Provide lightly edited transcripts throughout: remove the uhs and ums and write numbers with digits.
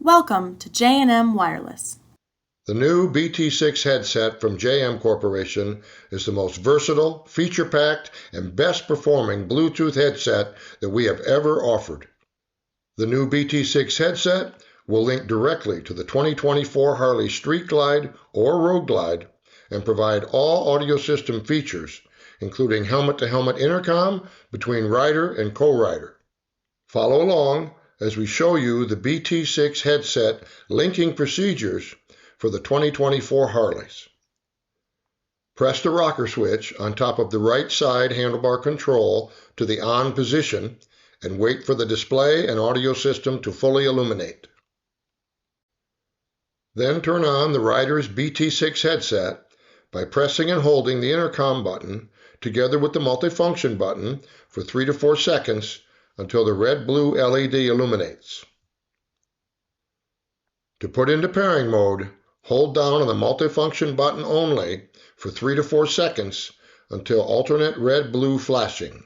Welcome to J&M Wireless. The new BT6 headset from JM Corporation is the most versatile, feature-packed, and best-performing Bluetooth headset that we have ever offered. The new BT6 headset will link directly to the 2024 Harley StreetGlide or RoadGlide and provide all audio system features, including helmet-to-helmet intercom between rider and co-rider. Follow along as we show you the BT6 headset linking procedures for the 2024 Harleys. Press the rocker switch on top of the right side handlebar control to the on position and wait for the display and audio system to fully illuminate. Then turn on the rider's BT6 headset by pressing and holding the intercom button together with the multifunction button for 3 to 4 seconds until the red-blue LED illuminates. To put into pairing mode, hold down on the multifunction button only for 3 to 4 seconds until alternate red-blue flashing.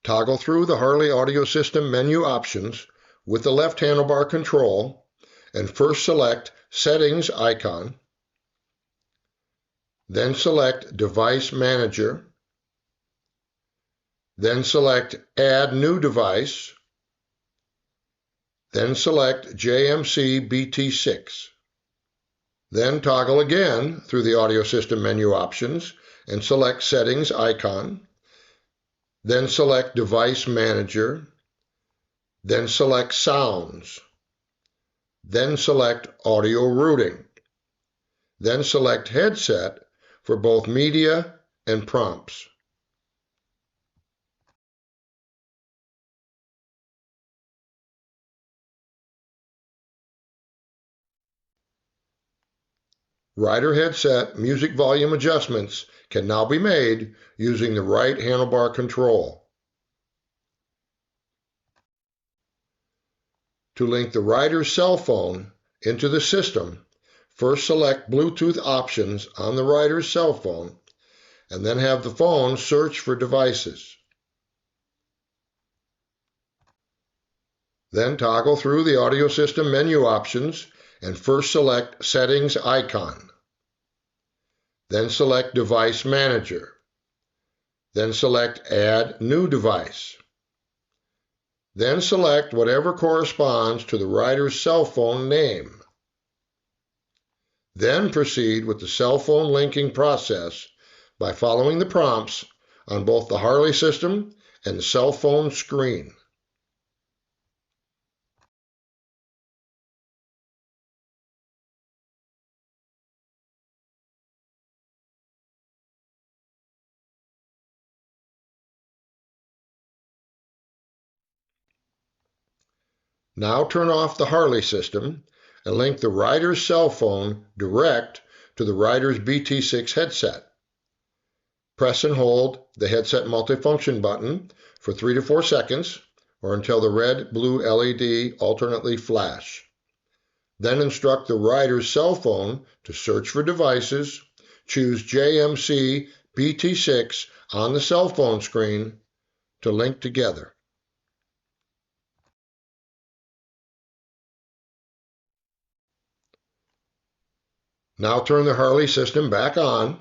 Toggle through the Harley audio system menu options with the left handlebar control and first select Settings icon. Then select Device Manager. Then select Add New Device. Then select JMC BT6. Then toggle again through the audio system menu options and select Settings icon. Then select Device Manager. Then select Sounds. Then select Audio Routing. Then select Headset for both media and prompts. Rider headset music volume adjustments can now be made using the right handlebar control. To link the rider's cell phone into the system, first select Bluetooth options on the rider's cell phone and then have the phone search for devices. Then toggle through the audio system menu options and first select Settings icon. Then select Device Manager. Then select Add New Device. Then select whatever corresponds to the rider's cell phone name. Then proceed with the cell phone linking process by following the prompts on both the Harley system and the cell phone screen. Now turn off the Harley system and link the rider's cell phone direct to the rider's BT6 headset. Press and hold the headset multifunction button for 3 to 4 seconds or until the red-blue LED alternately flash. Then instruct the rider's cell phone to search for devices, choose JMC BT6 on the cell phone screen to link together. Now turn the Harley system back on,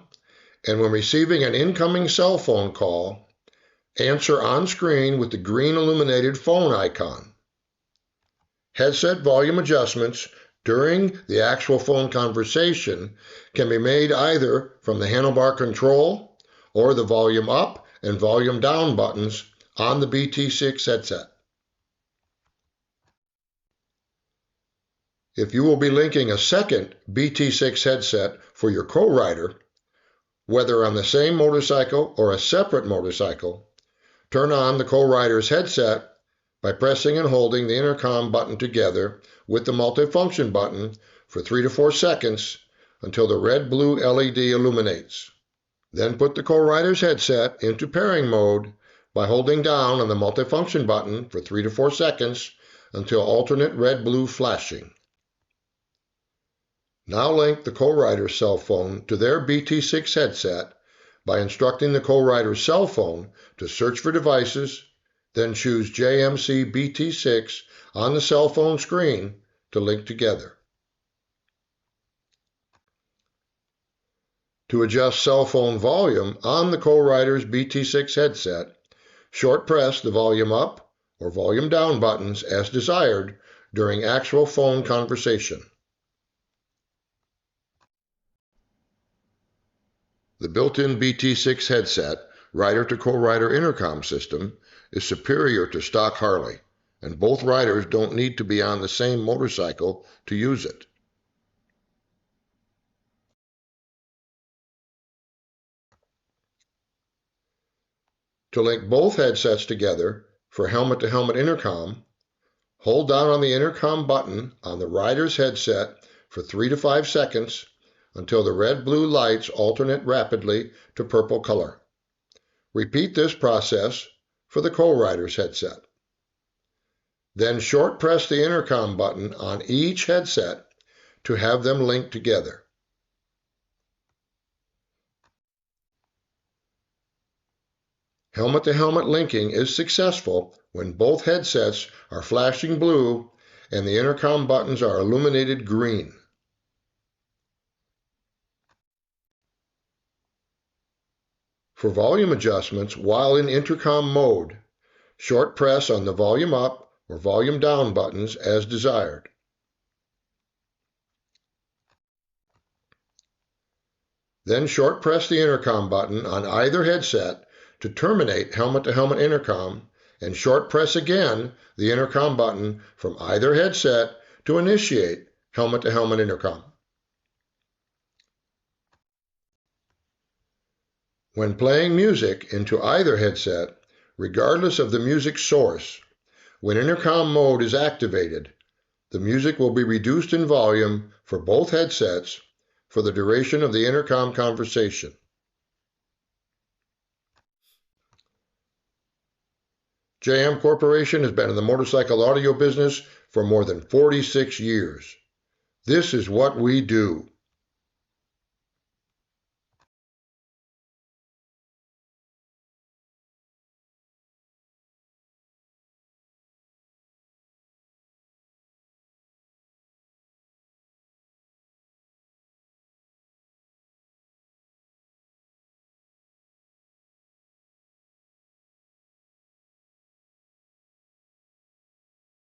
and when receiving an incoming cell phone call, answer on screen with the green illuminated phone icon. Headset volume adjustments during the actual phone conversation can be made either from the handlebar control or the volume up and volume down buttons on the BT6 headset. If you will be linking a second BT6 headset for your co-rider, whether on the same motorcycle or a separate motorcycle, turn on the co-rider's headset by pressing and holding the intercom button together with the multifunction button for 3 to 4 seconds until the red-blue LED illuminates. Then put the co-rider's headset into pairing mode by holding down on the multifunction button for 3 to 4 seconds until alternate red-blue flashing. Now link the co-rider's cell phone to their BT6 headset by instructing the co-rider's cell phone to search for devices, then choose JMC BT6 on the cell phone screen to link together. To adjust cell phone volume on the Co-Rider's BT6 headset, short press the volume up or volume down buttons as desired during actual phone conversation. The built-in BT6 headset, rider-to-co-rider intercom system, is superior to stock Harley, and both riders don't need to be on the same motorcycle to use it. To link both headsets together for helmet-to-helmet intercom, hold down on the intercom button on the rider's headset for 3 to 5 seconds until the red-blue lights alternate rapidly to purple color. Repeat this process for the co-rider's headset. Then short press the intercom button on each headset to have them linked together. Helmet-to-helmet linking is successful when both headsets are flashing blue and the intercom buttons are illuminated green. For volume adjustments while in intercom mode, short press on the volume up or volume down buttons as desired. Then short press the intercom button on either headset to terminate helmet-to-helmet intercom, and short press again the intercom button from either headset to initiate helmet-to-helmet intercom. When playing music into either headset, regardless of the music source, when intercom mode is activated, the music will be reduced in volume for both headsets for the duration of the intercom conversation. JM Corporation has been in the motorcycle audio business for more than 46 years. This is what we do.